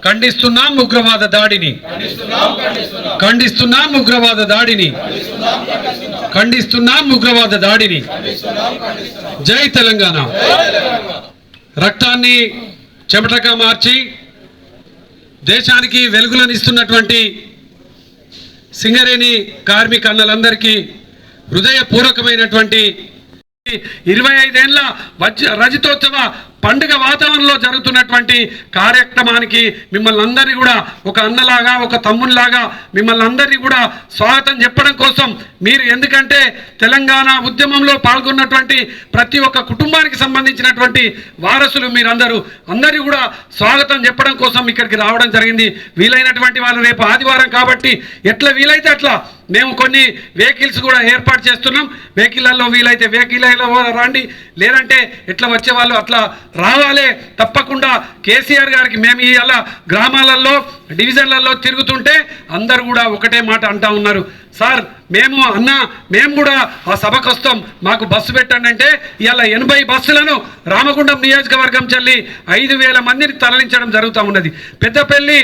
ఖండిస్తున్నాం ఉగ్రవాద దాడిని, ఖండిస్తున్నాం ఉగ్రవాద దాడిని, ఖండిస్తున్నాం ఉగ్రవాద దాడిని. జై తెలంగాణ. రక్తాన్ని చెమటగా మార్చి దేశానికి వెలుగులనిస్తున్నటువంటి సింగరేణి కార్మిక అన్నలందరికీ హృదయపూర్వకమైనటువంటి 25 ఏళ్ల రజతోత్సవ పండుగ వాతావరణంలో జరుగుతున్నటువంటి కార్యక్రమానికి మిమ్మల్ని అందరినీ కూడా ఒక అన్నలాగా ఒక తమ్మునిలాగా మిమ్మల్ని అందరినీ కూడా స్వాగతం చెప్పడం కోసం మీరు, ఎందుకంటే తెలంగాణ ఉద్యమంలో పాల్గొన్నటువంటి ప్రతి ఒక్క కుటుంబానికి సంబంధించినటువంటి వారసులు అందరూ కూడా స్వాగతం చెప్పడం కోసం ఇక్కడికి రావడం జరిగింది. వీలైనటువంటి వాళ్ళు రేపు ఆదివారం కాబట్టి ఎట్లా వీలైతే అట్లా మేము కొన్ని వెహికల్స్ కూడా ఏర్పాటు చేస్తున్నాం. వెహికల్లో వీలైతే వెహికల్లో రండి, లేదంటే ఎట్లా వచ్చే వాళ్ళు అట్లా రావాలి. తప్పకుండా కేసీఆర్ గారికి మేము ఇవాళ గ్రామాలలో డివిజన్లలో తిరుగుతుంటే అందరు కూడా ఒకటే మాట అంటా ఉన్నారు, సార్ మేము కూడా ఆ సభకు వస్తాం, మాకు బస్సు పెట్టండి అంటే ఇవాళ 80 బస్సులను రామగుండం నియోజకవర్గం చెల్లి 5,000 మందిని తరలించడం జరుగుతూ ఉన్నది. పెద్దపల్లి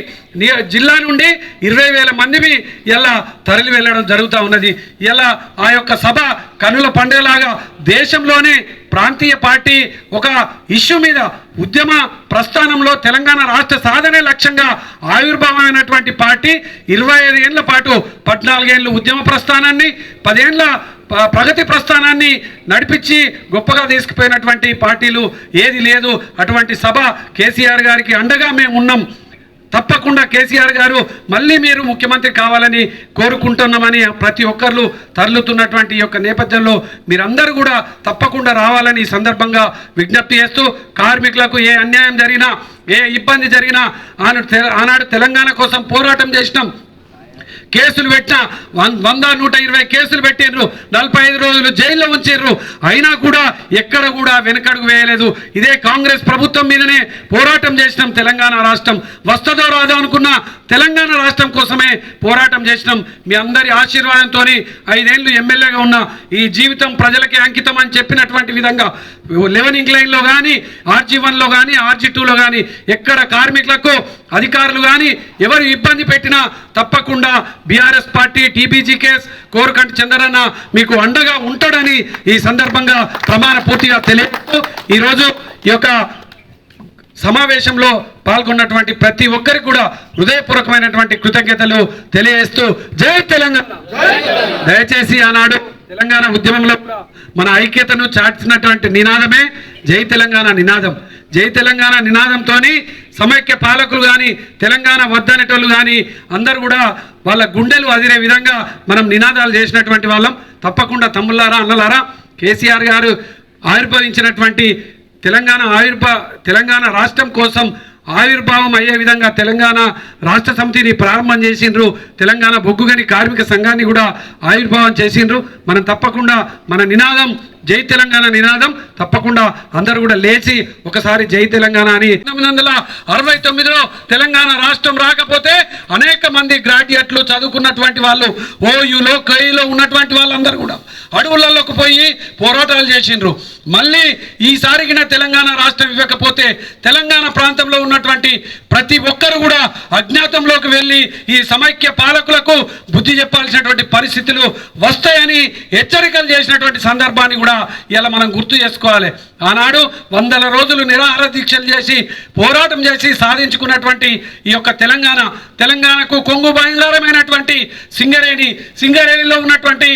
జిల్లా నుండి 20,000 మందిని ఇలా తరలి వెళ్ళడం జరుగుతూ ఉన్నది. ఇలా ఆ యొక్క సభ కనుల పండుగలాగా దేశంలోనే ప్రాంతీయ పార్టీ ఒక ఇష్యూ మీద ఉద్యమ ప్రస్థానంలో తెలంగాణ రాష్ట్ర సాధనే లక్ష్యంగా ఆవిర్భావమైనటువంటి పార్టీ 25 ఏళ్ల పాటు 14 ఏళ్ళు ఉద్యమ ప్రస్థానాన్ని 10 ఏళ్ల ప్రగతి ప్రస్థానాన్ని నడిపించి గొప్పగా తీసుకుపోయినటువంటి పార్టీలు ఏది లేదు. అటువంటి సభ కేసీఆర్ గారికి అండగా మేము ఉన్నాం. తప్పకుండా కేసీఆర్ గారు మళ్ళీ మీరు ముఖ్యమంత్రి కావాలని కోరుకుంటున్నామని ప్రతి ఒక్కరు తరలుతున్నటువంటి యొక్క నేపథ్యంలో మీరందరూ కూడా తప్పకుండా రావాలని ఈ సందర్భంగా విజ్ఞప్తి చేస్తూ, కార్మికులకు ఏ అన్యాయం జరిగినా ఏ ఇబ్బంది జరిగినా ఆనాడు తెలంగాణ కోసం పోరాటం చేసినాం. కేసులు పెట్టినా 100-120 కేసులు పెట్టిండ్రు, 45 రోజులు జైల్లో ఉంచిర్రు. అయినా కూడా ఎక్కడ కూడా వెనకడుగు వేయలేదు. ఇదే కాంగ్రెస్ ప్రభుత్వం మీదనే పోరాటం చేసినాం. తెలంగాణ రాష్ట్రం వస్తుందో రాదో అనుకున్న తెలంగాణ రాష్ట్రం కోసమే పోరాటం చేసినాం. మీ అందరి ఆశీర్వాదంతో 5 ఏళ్ళు ఎమ్మెల్యేగా ఉన్న ఈ జీవితం ప్రజలకి అంకితం అని చెప్పినటువంటి విధంగా 11 లైన్లో కానీ RG1లో కానీ RG2లో కానీ ఎక్కడ కార్మికులకు అధికారులు కానీ ఎవరు ఇబ్బంది పెట్టినా తప్పకుండా BRS party TBG case Korukanti Chandranna మీకు అండగా ఉంటాడని ఈ సందర్భంగా ప్రమాణ పూర్తిగా తెలియజేస్తూ ఈరోజు ఈ యొక్క సమావేశంలో పాల్గొన్నటువంటి ప్రతి ఒక్కరికి కూడా హృదయపూర్వకమైనటువంటి కృతజ్ఞతలు తెలియజేస్తూ జై తెలంగాణ. దయచేసి ఆనాడు తెలంగాణ ఉద్యమంలో మన ఐక్యతను చాటినటువంటి నినాదమే జై తెలంగాణ నినాదం. జై తెలంగాణ నినాదంతో సమైక్య పాలకులు కానీ తెలంగాణ వద్దనేటోళ్ళు కానీ అందరూ కూడా వాళ్ళ గుండెలు అదిరే విధంగా మనం నినాదాలు చేసినటువంటి వాళ్ళం. తప్పకుండా తమ్ముళ్ళారా అన్నలారా, కేసీఆర్ గారు ఆవిర్భవించినటువంటి తెలంగాణ రాష్ట్రం కోసం ఆవిర్భావం అయ్యే విధంగా తెలంగాణ రాష్ట్ర సమితిని ప్రారంభం చేసిండ్రు. తెలంగాణ బొగ్గుగని కార్మిక సంఘాన్ని కూడా ఆవిర్భావం చేసిండ్రు. మనం తప్పకుండా మన నినాదం జై తెలంగాణ నినాదం తప్పకుండా అందరూ కూడా లేచి ఒకసారి జై తెలంగాణ అని. 1969లో తెలంగాణ రాష్ట్రం రాకపోతే అనేక మంది గ్రాడ్యుయేట్లు చదువుకున్నటువంటి వాళ్ళు ఓయూలో కేయూలో ఉన్నటువంటి వాళ్ళందరూ కూడా అడవులలోకి పోయి పోరాటాలు చేసిండ్రు. మళ్ళీ ఈసారికి తెలంగాణ రాష్ట్రం ఇవ్వకపోతే తెలంగాణ ప్రాంతంలో ఉన్నటువంటి ప్రతి ఒక్కరు కూడా అజ్ఞాతంలోకి వెళ్ళి ఈ సమైక్య పాలకులకు బుద్ధి చెప్పాల్సినటువంటి పరిస్థితులు వస్తాయని హెచ్చరికలు చేసినటువంటి సందర్భాన్ని కూడా ఇలా మనం గుర్తు చేసుకోవాలి. ఆనాడు 100 రోజులు నిరాహార దీక్షలు చేసి పోరాటం చేసి సాధించుకున్నటువంటి ఈ యొక్క తెలంగాణకు కొంగు బంగారమైనటువంటి సింగరేణిలో ఉన్నటువంటి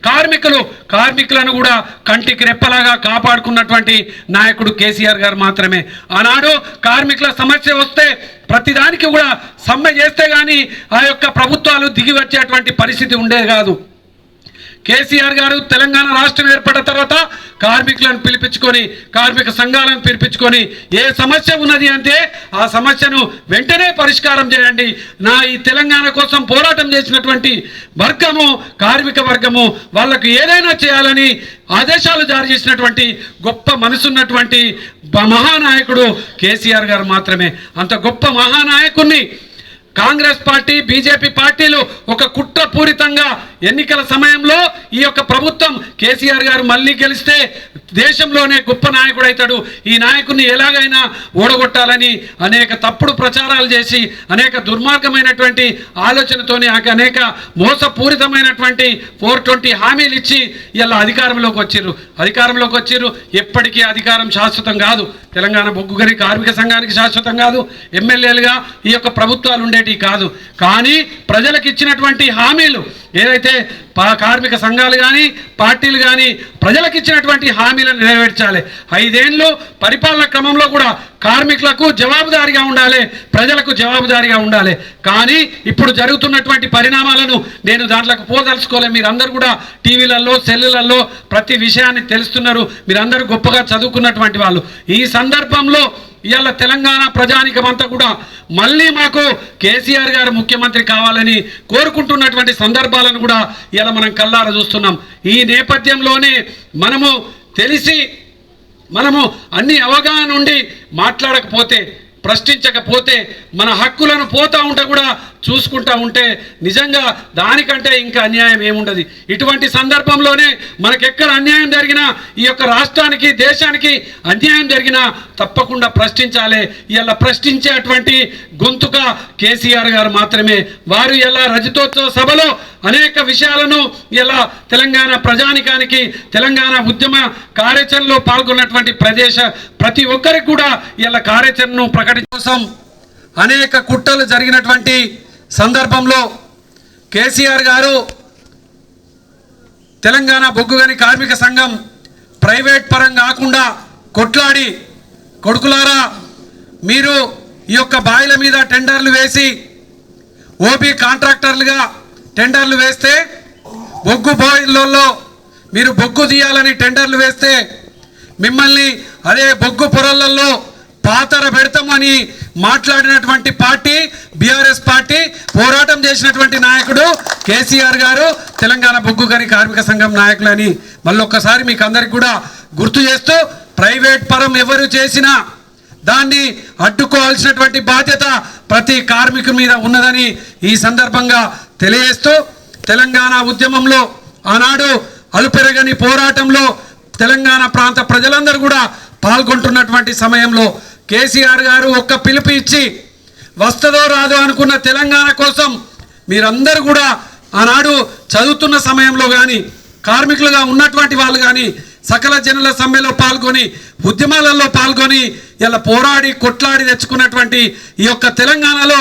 కార్మికులను కూడా కంటికి రెప్పలాగా కాపాడుకున్నటువంటి నాయకుడు కేసీఆర్ గారు మాత్రమే. ఆనాడు కార్మికుల సమస్య వస్తే ప్రతిదానికి కూడా సమ్మె చేస్తే కానీ ఆ యొక్క ప్రభుత్వాలు దిగి వచ్చేటువంటి పరిస్థితి ఉండేది కాదు. కేసీఆర్ గారు తెలంగాణ రాష్ట్రం ఏర్పడిన తర్వాత కార్మికులను పిలిపించుకొని కార్మిక సంఘాలను పిలిపించుకొని ఏ సమస్య ఉన్నది అంటే ఆ సమస్యను వెంటనే పరిష్కారం చేయండి, నా ఈ తెలంగాణ కోసం పోరాటం చేసినటువంటి కార్మిక వర్గము వాళ్ళకు ఏదైనా చేయాలని ఆదేశాలు జారీ చేసినటువంటి గొప్ప మనసున్నటువంటి మహానాయకుడు కేసీఆర్ గారు మాత్రమే. అంత గొప్ప మహానాయకుడిని కాంగ్రెస్ పార్టీ బీజేపీ పార్టీలు ఒక కుట్రపూరితంగా ఎన్నికల సమయంలో ఈ యొక్క ప్రభుత్వం కేసీఆర్ గారు మళ్ళీ గెలిస్తే దేశంలోనే గొప్ప నాయకుడు అవుతాడు, ఈ నాయకుడిని ఎలాగైనా ఓడగొట్టాలని అనేక తప్పుడు ప్రచారాలు చేసి అనేక దుర్మార్గమైనటువంటి ఆలోచనతోని అనేక మోసపూరితమైనటువంటి 420 హామీలు ఇచ్చి ఇలా అధికారంలోకి వచ్చిర్రు. ఎప్పటికీ అధికారం శాశ్వతం కాదు. తెలంగాణ బొగ్గు గని కార్మిక సంఘానికి శాశ్వతం కాదు, ఎమ్మెల్యేలుగా ఈ యొక్క ప్రభుత్వాలు ఉండేటివి కాదు. కానీ ప్రజలకు ఇచ్చినటువంటి హామీలు ఏదైతే కార్మిక సంఘాలు కానీ పార్టీలు కానీ ప్రజలకు ఇచ్చినటువంటి హామీలను నెరవేర్చాలి. 5 ఏళ్ళు పరిపాలన క్రమంలో కూడా కార్మికులకు జవాబుదారీగా ఉండాలి, ప్రజలకు జవాబుదారీగా ఉండాలి. కానీ ఇప్పుడు జరుగుతున్నటువంటి పరిణామాలను నేను దాంట్లోకి పోదలుచుకోలే. మీరందరూ కూడా టీవీలలో సెల్లులలో ప్రతి విషయాన్ని తెలుస్తున్నారు, మీరందరూ గొప్పగా చదువుకున్నటువంటి వాళ్ళు. ఈ సందర్భంలో ఇవాళ తెలంగాణ ప్రజానికం అంతా కూడా మళ్ళీ మాకు కేసీఆర్ గారు ముఖ్యమంత్రి కావాలని కోరుకుంటున్నటువంటి సందర్భాలను కూడా ఇవాళ మనం కళ్ళారా చూస్తున్నాం. ఈ నేపథ్యంలోనే మనము అన్ని అవగాహన ఉండి మాట్లాడకపోతే, ప్రశ్నించకపోతే, మన హక్కులను పోతా ఉంటే కూడా చూసుకుంటా ఉంటే నిజంగా దానికంటే ఇంకా అన్యాయం ఏముండదు. ఇటువంటి సందర్భంలోనే మనకెక్కడ అన్యాయం జరిగినా, ఈ యొక్క రాష్ట్రానికి దేశానికి అన్యాయం జరిగినా తప్పకుండా ప్రశ్నించాలి. ఇలా ప్రశ్నించేటువంటి గొంతుక కేసీఆర్ గారు మాత్రమే. వారు ఇలా రజతోత్సవ సభలో అనేక విషయాలను ఇలా తెలంగాణ ప్రజానికానికి, తెలంగాణ ఉద్యమ కార్యాచరణలో పాల్గొన్నటువంటి ప్రతి ఒక్కరికి కూడా ఇలా కార్యాచరణను ప్రకటించడం కోసం అనేక కుట్రలు జరిగినటువంటి సందర్భంలో కేసీఆర్ గారు తెలంగాణ బొగ్గు గని కార్మిక సంఘం ప్రైవేట్ పరం కాకుండా కొట్లాడి, కొడుకులారా మీరు ఈ యొక్క బాయిల మీద టెండర్లు వేసి ఓబీ కాంట్రాక్టర్లుగా టెండర్లు వేస్తే, బొగ్గు బాయిల్లో మీరు బొగ్గు తీయాలని టెండర్లు వేస్తే మిమ్మల్ని అదే బొగ్గు పొరలలో పాతర పెడతామని మాట్లాడినటువంటి పార్టీ బీఆర్ఎస్ పార్టీ, పోరాటం చేసినటువంటి నాయకుడు కేసీఆర్ గారు, తెలంగాణ బొగ్గు గని కార్మిక సంఘం నాయకులని మళ్ళొక్కసారి మీకు అందరికి కూడా గుర్తు చేస్తూ, ప్రైవేట్ పరం ఎవరు చేసినా దాన్ని అడ్డుకోవాల్సినటువంటి బాధ్యత ప్రతి కార్మికుడి మీద ఉన్నదని ఈ సందర్భంగా తెలియజేస్తూ, తెలంగాణ ఉద్యమంలో ఆనాడు అలుపెరగని పోరాటంలో తెలంగాణ ప్రాంత ప్రజలందరూ కూడా పాల్గొంటున్నటువంటి సమయంలో కేసీఆర్ గారు ఒక్క పిలుపు ఇచ్చి వస్తుందో రాదో అనుకున్న తెలంగాణ కోసం మీరందరూ కూడా ఆనాడు చదువుతున్న సమయంలో కానీ, కార్మికులుగా ఉన్నటువంటి వాళ్ళు కానీ సకల జనుల సమ్మెలో పాల్గొని, ఉద్యమాలలో పాల్గొని ఇలా పోరాడి కొట్లాడి తెచ్చుకున్నటువంటి ఈ యొక్క తెలంగాణలో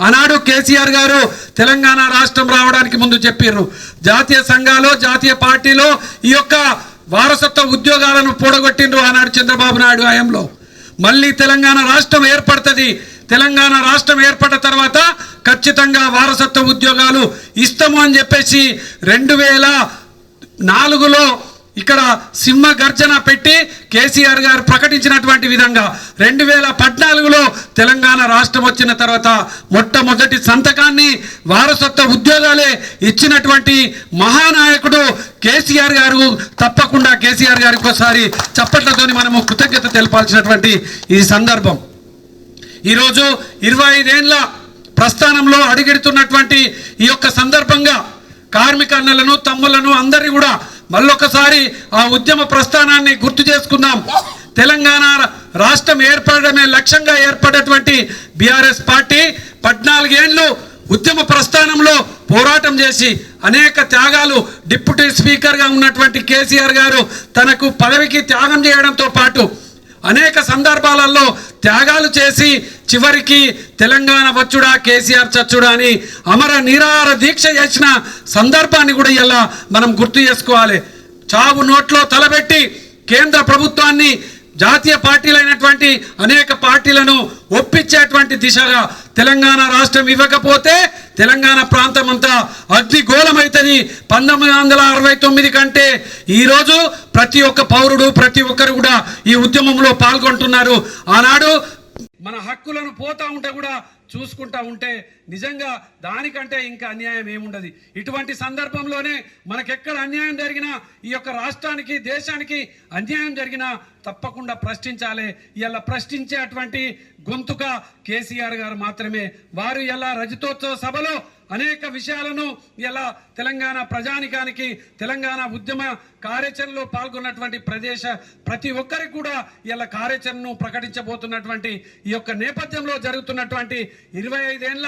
ఆనాడు కేసీఆర్ గారు తెలంగాణ రాష్ట్రం రావడానికి ముందు చెప్పారు, జాతీయ సంఘాలు జాతీయ పార్టీలో ఈ యొక్క వారసత్వ ఉద్యోగాలను పూడగొట్టిండ్రు ఆనాడు చంద్రబాబు నాయుడు హయాంలో. మళ్ళీ తెలంగాణ రాష్ట్రం ఏర్పడుతుంది, తెలంగాణ రాష్ట్రం ఏర్పడిన తర్వాత ఖచ్చితంగా వారసత్వ ఉద్యోగాలు ఇస్తాము అని చెప్పేసి 2004లో ఇక్కడ సింహ గర్జన పెట్టి కేసీఆర్ గారు ప్రకటించినటువంటి విధంగా 2014లో తెలంగాణ రాష్ట్రం వచ్చిన తర్వాత మొట్టమొదటి సంతకాన్ని వారసత్వ ఉద్యోగాలే ఇచ్చినటువంటి మహానాయకుడు కేసీఆర్ గారు. తప్పకుండా కేసీఆర్ గారికి ఒకసారి చప్పట్లతోని మనము కృతజ్ఞత తెలపాల్సినటువంటి ఈ సందర్భం. ఈరోజు 25 ఏళ్ల ప్రస్థానంలో అడుగెడుతున్నటువంటి ఈ యొక్క సందర్భంగా కార్మిక అన్నలను తమ్ములను అందరినీ కూడా మళ్ళొకసారి ఆ ఉద్యమ ప్రస్థానాన్ని గుర్తు చేసుకుందాం. తెలంగాణ రాష్ట్రం ఏర్పడమే లక్ష్యంగా ఏర్పడేటువంటి బీఆర్ఎస్ పార్టీ 14 ఏళ్ళు ఉద్యమ ప్రస్థానంలో పోరాటం చేసి అనేక త్యాగాలు, డిప్యూటీ స్పీకర్గా ఉన్నటువంటి కేసీఆర్ గారు తనకు పదవికి త్యాగం చేయడంతో పాటు అనేక సందర్భాలలో త్యాగాలు చేసి చివరికి తెలంగాణ వచ్చుడా కేసీఆర్ చచ్చుడా అని అమర నిరాహార దీక్ష చేసిన సందర్భాన్ని కూడా ఇలా మనం గుర్తు చేసుకోవాలి. చావు నోట్లో తలబెట్టి కేంద్ర ప్రభుత్వాన్ని, జాతీయ పార్టీలైనటువంటి అనేక పార్టీలను ఒప్పించేటువంటి దిశగా తెలంగాణ రాష్ట్రం ఇవ్వకపోతే తెలంగాణ ప్రాంతం అంతా అగ్నిగోళమవుతుంది. 1969 కంటే ఈరోజు ప్రతి ఒక్క పౌరుడు, ప్రతి ఒక్కరు కూడా ఈ ఉద్యమంలో పాల్గొంటున్నారు. ఆనాడు మన హక్కులను పోతా ఉంటే కూడా చూసుకుంటా ఉంటే నిజంగా దానికంటే ఇంకా అన్యాయం ఏముండదు. ఇటువంటి సందర్భంలోనే మనకెక్కడ అన్యాయం జరిగినా, ఈ యొక్క రాష్ట్రానికి దేశానికి అన్యాయం జరిగినా తప్పకుండా ప్రశ్నించాలి. ఇలా ప్రశ్నించేటువంటి గొంతుక కేసీఆర్ గారు మాత్రమే. వారు ఇలా రజతోత్సవ సభలో అనేక విషయాలను ఇలా తెలంగాణ ప్రజానికానికి, తెలంగాణ ఉద్యమ కార్యాచరణలో పాల్గొన్నటువంటి ప్రతి ఒక్కరికి కూడా ఇలా కార్యాచరణను ప్రకటించబోతున్నటువంటి ఈ యొక్క నేపథ్యంలో జరుగుతున్నటువంటి 25 ఏళ్ల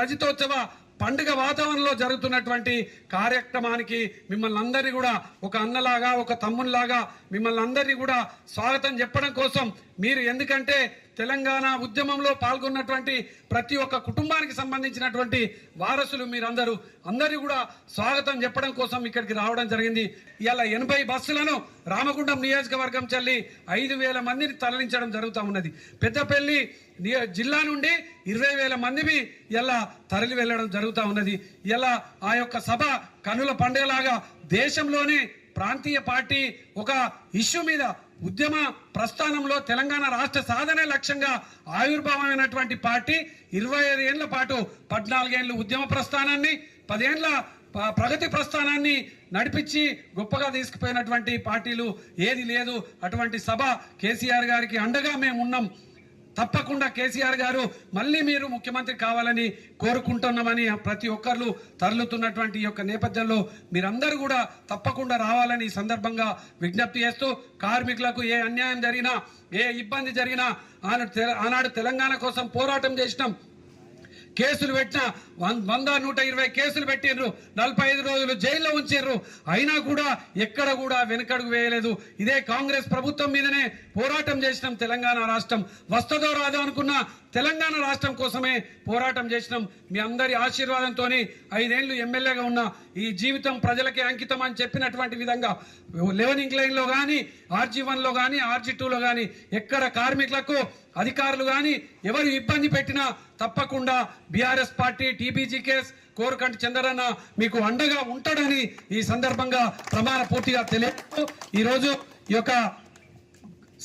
రజతోత్సవ పండుగ వాతావరణంలో జరుగుతున్నటువంటి కార్యక్రమానికి మిమ్మల్ని అందరినీ కూడా ఒక అన్నలాగా, ఒక తమ్మునిలాగా మిమ్మల్ని అందరినీ కూడా స్వాగతం చెప్పడం కోసం మీరు, ఎందుకంటే తెలంగాణ ఉద్యమంలో పాల్గొన్నటువంటి ప్రతి ఒక్క కుటుంబానికి సంబంధించినటువంటి వారసులు అందరూ కూడా స్వాగతం చెప్పడం కోసం ఇక్కడికి రావడం జరిగింది. ఇలా 80 బస్సులను రామగుండం నియోజకవర్గం చెల్లి 5,000 మందిని తరలించడం జరుగుతూ ఉన్నది. పెద్దపల్లి జిల్లా నుండి 20,000 మందిని ఇలా తరలి వెళ్ళడం జరుగుతూ ఉన్నది. ఇలా ఆ యొక్క సభ కనుల పండుగలాగా దేశంలోనే ప్రాంతీయ పార్టీ ఒక ఇష్యూ మీద ఉద్యమ ప్రస్థానంలో తెలంగాణ రాష్ట్ర సాధనే లక్ష్యంగా ఆవిర్భావమైనటువంటి పార్టీ 25 ఏళ్ల పాటు 14 ఏళ్ళు ఉద్యమ ప్రస్థానాన్ని, 10 ఏళ్ల ప్రగతి ప్రస్థానాన్ని నడిపించి గొప్పగా తీసుకుపోయినటువంటి పార్టీలు ఏది లేదు. అటువంటి సభ కేసీఆర్ గారికి అండగా మేము ఉన్నాం. తప్పకుండా కేసీఆర్ గారు మళ్ళీ మీరు ముఖ్యమంత్రి కావాలని కోరుకుంటున్నామని ప్రతి ఒక్కరు తరలుతున్నటువంటి ఈ యొక్క నేపథ్యంలో మీరందరూ కూడా తప్పకుండా రావాలని ఈ సందర్భంగా విజ్ఞప్తి చేస్తూ, కార్మికులకు ఏ అన్యాయం జరిగినా, ఏ ఇబ్బంది జరిగినా ఆనాడు తెలంగాణ కోసం పోరాటం చేసినాం. కేసులు పెట్టిన 100-120 కేసులు పెట్టిర్రు, 45 రోజులు జైల్లో ఉంచిర్రు. అయినా కూడా ఎక్కడ కూడా వెనకడుగు వేయలేదు. ఇదే కాంగ్రెస్ ప్రభుత్వం మీదనే పోరాటం చేసినాం. తెలంగాణ రాష్ట్రం వస్తుందో రాదో అనుకున్న తెలంగాణ రాష్ట్రం కోసమే పోరాటం చేసినాం. మీ అందరి ఆశీర్వాదంతో 5 ఏళ్లు ఎమ్మెల్యేగా ఉన్న ఈ జీవితం ప్రజలకే అంకితం అని చెప్పినటువంటి విధంగా 11 లైన్లో కానీ, RG1లో కానీ, RG2లో కానీ ఎక్కడ కార్మికులకు అధికారులు కానీ ఎవరు ఇబ్బంది పెట్టినా తప్పకుండా BRS party, TBG case, Korukanti Chandranna మీకు అండగా ఉంటాడని ఈ సందర్భంగా ప్రమాణ పూర్తిగా తెలియజేస్తూ, ఈరోజు ఈ యొక్క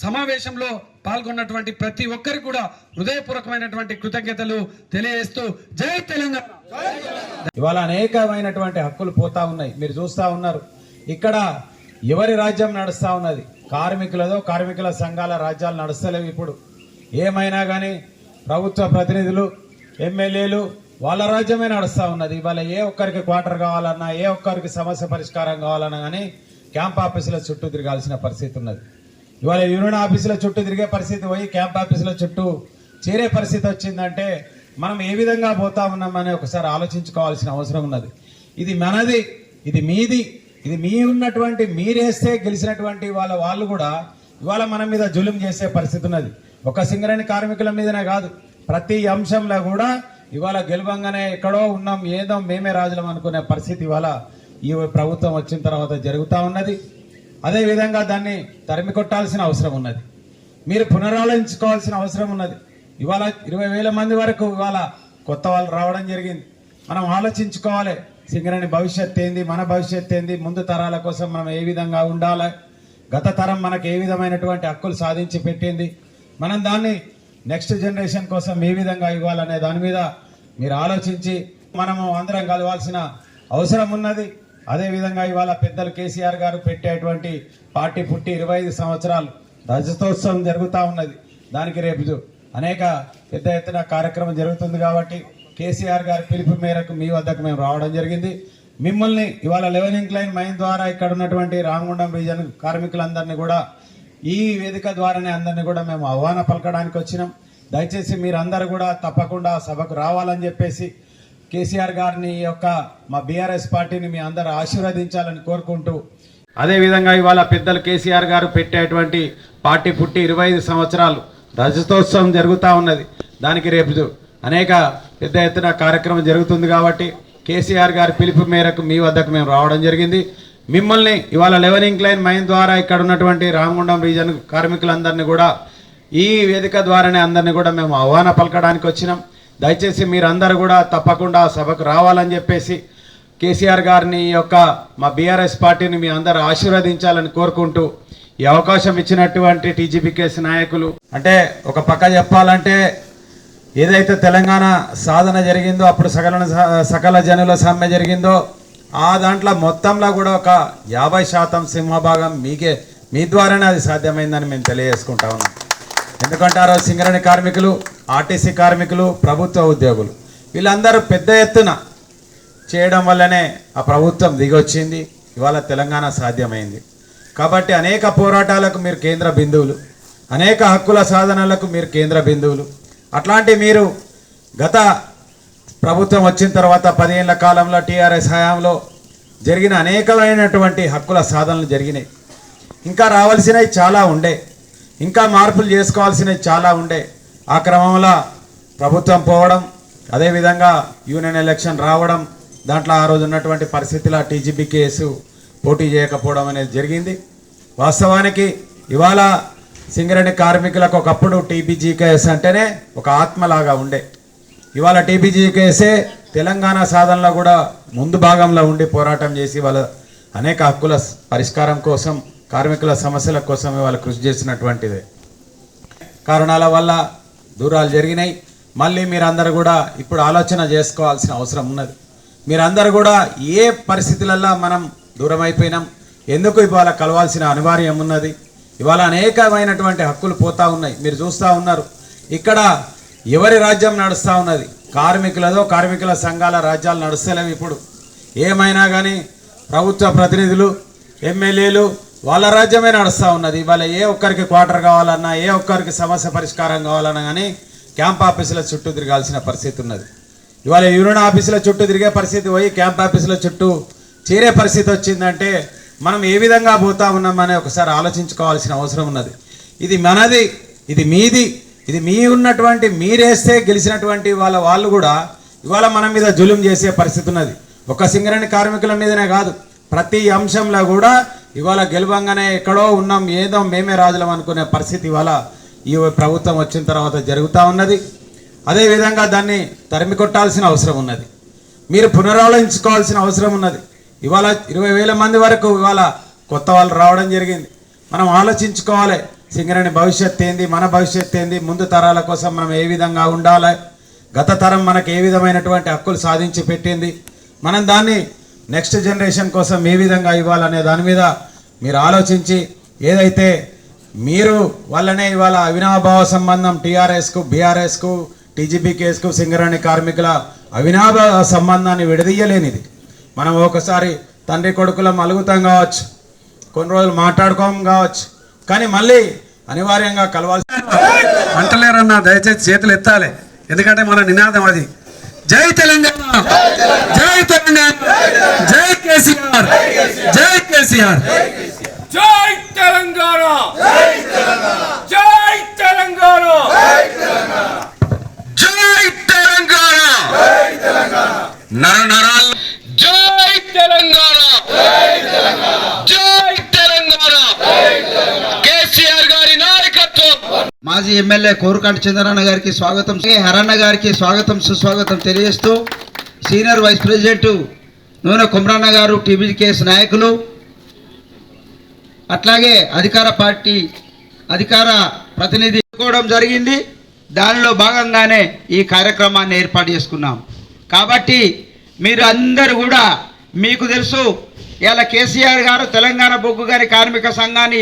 సమావేశంలో పాల్గొన్నటువంటి ప్రతి ఒక్కరికి కూడా హృదయపూర్వకమైనటువంటి కృతజ్ఞతలు తెలియజేస్తూ జై తెలంగాణ. ఇవాళ అనేకమైనటువంటి హక్కులు పోతా ఉన్నాయి. మీరు చూస్తా ఉన్నారు, ఇక్కడ ఎవరి రాజ్యం నడుస్తా ఉన్నది? కార్మికుల సంఘాల రాజ్యాలు నడుస్తలేవు. ఇప్పుడు ఏమైనా కానీ ప్రభుత్వ ప్రతినిధులు, ఎమ్మెల్యేలు వాళ్ళ రాజ్యమే నడుస్తూ ఉన్నది. ఇవాళ ఏ ఒక్కరికి క్వార్టర్ కావాలన్నా, ఏ ఒక్కరికి సమస్య పరిష్కారం కావాలన్నా కానీ క్యాంప్ ఆఫీసుల చుట్టూ తిరగాల్సిన పరిస్థితి ఉన్నది. ఇవాళ యూనియన్ ఆఫీసుల చుట్టూ తిరిగే పరిస్థితి పోయి క్యాంప్ ఆఫీసుల చుట్టూ చేరే పరిస్థితి వచ్చిందంటే మనం ఏ విధంగా పోతా ఉన్నామని ఒకసారి ఆలోచించుకోవాల్సిన అవసరం ఉన్నది. ఇది మనది, ఇది మీది, ఇది మీ ఉన్నటువంటి మీరేస్తే గెలిచినటువంటి వాళ్ళు కూడా ఇవాళ మన మీద జులుం చేసే పరిస్థితి ఉన్నది. ఒక సింగరేణి కార్మికుల మీదనే కాదు, ప్రతి అంశంలో కూడా ఇవాళ గెలవంగానే ఎక్కడో ఉన్నాం, ఏదో మేమే రాజులం అనుకునే పరిస్థితి ఇవాళ ఈ ప్రభుత్వం వచ్చిన తర్వాత జరుగుతూ ఉన్నది. అదేవిధంగా దాన్ని తరిమి కొట్టాల్సిన అవసరం ఉన్నది. మీరు పునరాలోచించుకోవాల్సిన అవసరం ఉన్నది. ఇవాళ 20,000 మంది వరకు ఇవాళ కొత్త వాళ్ళు రావడం జరిగింది. మనం ఆలోచించుకోవాలి, సింగరేణి భవిష్యత్ ఏంది, మన భవిష్యత్ ఏంది, ముందు తరాల కోసం మనం ఏ విధంగా ఉండాలి, గత తరం మనకు ఏ విధమైనటువంటి హక్కులు సాధించి పెట్టింది, మనం దాన్ని నెక్స్ట్ జనరేషన్ కోసం ఏ విధంగా ఇవ్వాలనే దాని మీద మీరు ఆలోచించి మనము అందరం కలవాల్సిన అవసరం ఉన్నది. అదేవిధంగా ఇవాళ పెద్దలు కేసీఆర్ గారు పెట్టేటువంటి పార్టీ పుట్టి 25 సంవత్సరాలు రజతోత్సవం జరుగుతూ ఉన్నది. దానికి రేపు అనేక పెద్ద ఎత్తున కార్యక్రమం జరుగుతుంది కాబట్టి కేసీఆర్ గారి పిలుపు మేరకు మీ వద్దకు మేము రావడం జరిగింది. మిమ్మల్ని ఇవాళ 11 లైన్ మైన్ ద్వారా ఇక్కడ ఉన్నటువంటి రామగుండం రీజన్ కార్మికులందరినీ కూడా ఈ వేదిక ద్వారానే అందరినీ కూడా మేము ఆహ్వాన పలకడానికి వచ్చినాం. దయచేసి మీరందరూ కూడా తప్పకుండా సభకు రావాలని చెప్పేసి కేసీఆర్ గారిని యొక్క మా బీఆర్ఎస్ పార్టీని మీ అందరూ ఆశీర్వదించాలని కోరుకుంటూ, అదేవిధంగా ఇవాళ పెద్దలు కేసీఆర్ గారు పెట్టేటువంటి పార్టీ పుట్టి 25 సంవత్సరాలు రజతోత్సవం జరుగుతూ ఉన్నది. దానికి రేపు అనేక పెద్ద ఎత్తున కార్యక్రమం జరుగుతుంది కాబట్టి కేసీఆర్ గారి పిలుపు మేరకు మీ వద్దకు మేము రావడం జరిగింది. మిమ్మల్ని ఇవాళ 11 లైన్ మైన్ ద్వారా ఇక్కడ ఉన్నటువంటి రామగుండం రీజన్ కార్మికులందరినీ కూడా ఈ వేదిక ద్వారానే అందరినీ కూడా మేము ఆహ్వాన పలకడానికి వచ్చినాం. దయచేసి మీరందరూ కూడా తప్పకుండా సభకు రావాలని చెప్పేసి కేసీఆర్ గారిని యొక్క మా బీఆర్ఎస్ పార్టీని మీ అందరూ ఆశీర్వదించాలని కోరుకుంటూ, ఈ అవకాశం ఇచ్చినటువంటి TGBKS నాయకులు, అంటే ఒక పక్క చెప్పాలంటే ఏదైతే తెలంగాణ సాధన జరిగిందో అప్పుడు సకల జనుల సమ్మె జరిగిందో ఆ దాంట్లో మొత్తంలో కూడా ఒక 50% సింహభాగం మీ ద్వారానే అది సాధ్యమైందని మేము తెలియజేసుకుంటా ఉన్నాం. ఎందుకంటే ఆ రోజు సింగరేణి కార్మికులు, ఆర్టీసీ కార్మికులు, ప్రభుత్వ ఉద్యోగులు వీళ్ళందరూ పెద్ద ఎత్తున చేయడం వల్లనే ఆ ప్రభుత్వం దిగొచ్చింది. ఇవాళ తెలంగాణ సాధ్యమైంది. కాబట్టి అనేక పోరాటాలకు మీరు కేంద్ర బిందువులు, అనేక హక్కుల సాధనలకు మీరు కేంద్ర బిందువులు. అట్లాంటి మీరు గత ప్రభుత్వం వచ్చిన తర్వాత 10 ఏళ్ల కాలంలో టీఆర్ఎస్ హయాంలో జరిగిన అనేకమైనటువంటి హక్కుల సాధనలు జరిగినాయి. ఇంకా రావాల్సినవి చాలా ఉండే, ఇంకా మార్పులు చేసుకోవాల్సినవి చాలా ఉండే. ఆ క్రమంలో ప్రభుత్వం పోవడం, అదేవిధంగా యూనియన్ ఎలక్షన్ రావడం, దాంట్లో ఆ రోజు ఉన్నటువంటి పరిస్థితిలో టీజీబీ కేసు పోటీ చేయకపోవడం అనేది జరిగింది. వాస్తవానికి ఇవాళ సింగరేణి కార్మికులకు ఒకప్పుడు టీబీజీకేఎస్ అంటేనే ఒక ఆత్మలాగా ఉండే. ఇవాళ టీబీజీకేఎసే తెలంగాణ సాధనలో కూడా ముందు భాగంలో ఉండి పోరాటం చేసి వాళ్ళ అనేక హక్కుల పరిష్కారం కోసం, కార్మికుల సమస్యల కోసం ఇవాళ కృషి చేసినటువంటిదే. కారణాల వల్ల దూరాలు జరిగినాయి. మళ్ళీ మీరందరూ కూడా ఇప్పుడు ఆలోచన చేసుకోవాల్సిన అవసరం ఉన్నది. మీరందరూ కూడా ఏ పరిస్థితులలో మనం దూరం అయిపోయినాం, ఎందుకు ఇవాళ కలవాల్సిన అనివార్యం ఉన్నది. ఇవాళ అనేకమైనటువంటి హక్కులు పోతా ఉన్నాయి. మీరు చూస్తూ ఉన్నారు ఇక్కడ ఎవరి రాజ్యం నడుస్తూ ఉన్నది, కార్మికులదో కార్మికుల సంఘాల రాజ్యాలు నడుస్తలేవు. ఇప్పుడు ఏమైనా కానీ ప్రభుత్వ ప్రతినిధులు, ఎమ్మెల్యేలు వాళ్ళ రాజ్యమే నడుస్తూ ఉన్నది. ఇవాళ ఏ ఒక్కరికి క్వార్టర్ కావాలన్నా, ఏ ఒక్కరికి సమస్య పరిష్కారం కావాలన్నా కానీ క్యాంప్ ఆఫీసుల చుట్టూ తిరగాల్సిన పరిస్థితి ఉన్నది. ఇవాళ యూనియన్ ఆఫీసుల చుట్టూ తిరిగే పరిస్థితి పోయి క్యాంప్ ఆఫీసుల చుట్టూ చేరే పరిస్థితి వచ్చిందంటే మనం ఏ విధంగా పోతా ఉన్నామని ఒకసారి ఆలోచించుకోవాల్సిన అవసరం ఉన్నది. ఇది మనది, ఇది మీది, ఇది మీ ఉన్నటువంటి మీరేస్తే గెలిచినటువంటి వాళ్ళు కూడా ఇవాళ మన మీద జులుం చేసే పరిస్థితి ఉన్నది. ఒక సింగరేణి కార్మికుల మీదనే కాదు, ప్రతి అంశంలో కూడా ఇవాళ గెలవంగానే ఎక్కడో ఉన్నాం, ఏదో మేమే రాజులం అనుకునే పరిస్థితి ఇవాళ ఈ ప్రభుత్వం వచ్చిన తర్వాత జరుగుతూ ఉన్నది. అదేవిధంగా దాన్ని తరిమి కొట్టాల్సిన అవసరం ఉన్నది. మీరు పునరాలోచించుకోవాల్సిన అవసరం ఉన్నది. ఇవాళ 20,000 మంది వరకు ఇవాళ కొత్త వాళ్ళు రావడం జరిగింది. మనం ఆలోచించుకోవాలి, సింగరేణి భవిష్యత్ ఏంది, మన భవిష్యత్ ఏంది, ముందు తరాల కోసం మనం ఏ విధంగా ఉండాలి, గత తరం మనకు ఏ విధమైనటువంటి హక్కులు సాధించి పెట్టింది, మనం దాన్ని నెక్స్ట్ జనరేషన్ కోసం ఏ విధంగా ఇవ్వాలనే దాని మీద మీరు ఆలోచించి, ఏదైతే మీరు వల్లనే ఇవాళ అవినాభావ సంబంధం టీఆర్ఎస్కు, బీఆర్ఎస్కు, టీజీబీకేఎస్కు, సింగరేణి కార్మికుల అవినాభావ సంబంధాన్ని విడదీయలేనిది. మనం ఒకసారి తండ్రి కొడుకులం అలుగుతాం కావచ్చు, కొన్ని రోజులు మాట్లాడుకోం కావచ్చు, కానీ మళ్ళీ అనివార్యంగా కలవాల్సి అంటలేరన్నా. దయచేసి చేతులు ఎత్తాలి, ఎందుకంటే మన నినాదం అది. జై తెలంగాణ, జై తెలంగాణ, జై కేసీఆర్, జై కేసీఆర్, జై తెలంగాణ, జై తెలంగాణ, జై తెలంగాణ, నర నరాలు జై తెలంగాణ, జై తెలంగాణ, కేసీఆర్ గారి నాయకత్వం. మాజీ ఎమ్మెల్యే కోరుకంటి చంద్రన్న గారికి స్వాగతం, హరన్న గారికి స్వాగతం సుస్వాగతం తెలియజేస్తూ, సీనియర్ వైస్ ప్రెసిడెంట్ నూనె కుమ్రన్న గారు, టీబీకేఎస్ నాయకులు, అట్లాగే అధికార పార్టీ అధికార ప్రతినిధి కోవడం జరిగింది. దానిలో భాగంగానే ఈ కార్యక్రమాన్ని ఏర్పాటు చేసుకున్నాం. కాబట్టి మీరు అందరూ కూడా, మీకు తెలుసు ఇలా కేసీఆర్ గారు తెలంగాణ బొగ్గు గారి కార్మిక సంఘాన్ని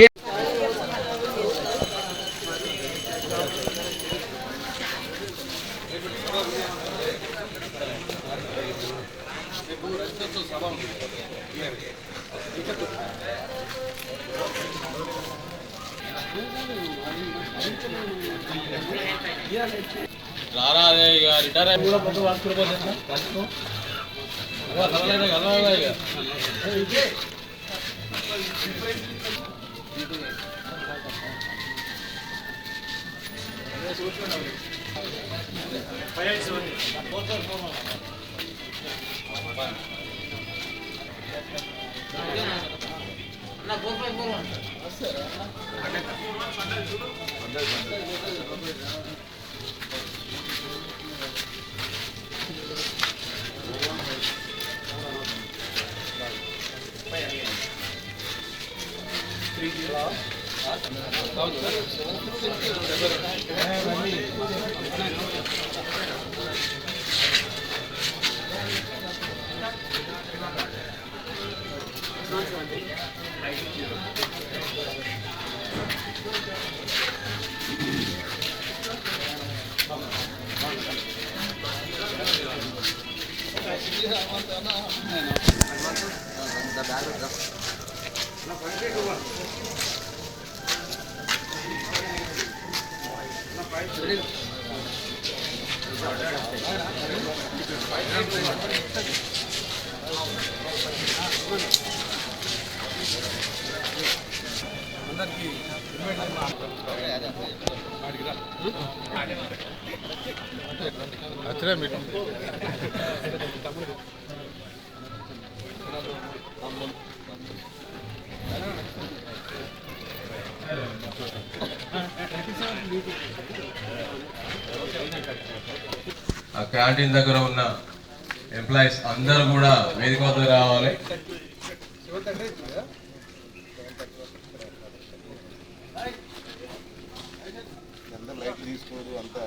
ఆ క్యాంటీన్ దగ్గర ఉన్న ఎంప్లాయీస్ అందరూ కూడా వేదిక వద్దకు రావాలి. లైట్ తీసుకోదు అంతా